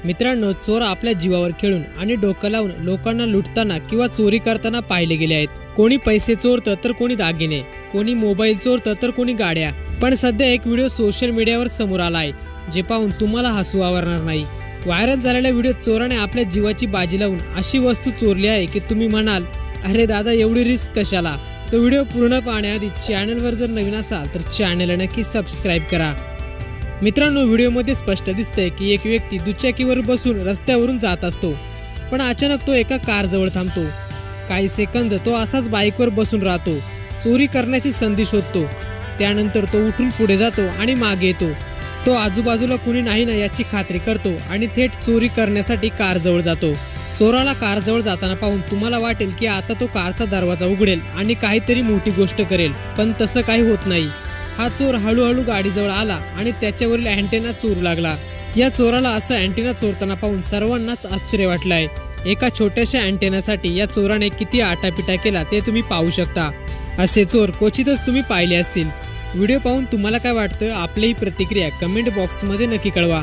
मित्रांनो, चोर आपल्या जीवावर खेळून आणि डोकं लावून लोकांना लुटताना किंवा चोरी करताना पाहिले गेले आहेत। कोणी पैसे चोरतं तर कोणी दागिने, कोणी मोबाईल चोरतं तर कोणी गाड्या। पण सध्या एक व्हिडिओ सोशल मीडियावर समोर आलाय जे पाहून तुम्हाला हसू आवरणार नाही। व्हायरल झालेल्या व्हिडिओत चोराने आपल्या जीवाची बाजी लावून अशी वस्तू चोरली आहे की तुम्ही म्हणाल, अरे दादा एवढी रिस्क कशाला। तो व्हिडिओ पूर्ण पाहण्याआधी चॅनलवर जर नवीन असाल तर चॅनलला नक्की सबस्क्राइब करा। मित्रांनो, व्हिडिओमध्ये स्पष्ट दिसतंय की एक व्यक्ती दुचाकीवर बसून रस्त्यावरून जात असतो, पण अचानक तो एका कारजवळ थांबतो। काही सेकंद तो असाच बाईकवर बसून राहतो, चोरी करण्याची संधी शोधतो। त्यानंतर तो उठून पुढे जातो आणि मागे येतो। तो आजूबाजूला कुणी नाही ना याची खात्री करतो आणि थेट चोरी करण्यासाठी कारजवळ जातो। चोराला कारजवळ जाताना पाहून तुम्हाला वाटेल की आता तो कारचा दरवाजा उघडेल आणि काहीतरी मोठी गोष्ट करेल, पण तसं काही होत नाही। हा चोर हळूहळू गाडीजवळ आला आणि त्याच्यावरील अँटेना चोरू लागला। या चोराला असं अँटेना चोरताना पाहून सर्वांनाच आश्चर्य वाटलंय। एका छोट्याशा अँटेनासाठी या चोराने किती आटापिटा केला ते तुम्ही पाहू शकता। असे चोर क्वचितच तुम्ही पाहिले असतील। व्हिडिओ पाहून तुम्हाला काय वाटतं, आपलीही प्रतिक्रिया कमेंट बॉक्समध्ये नक्की कळवा।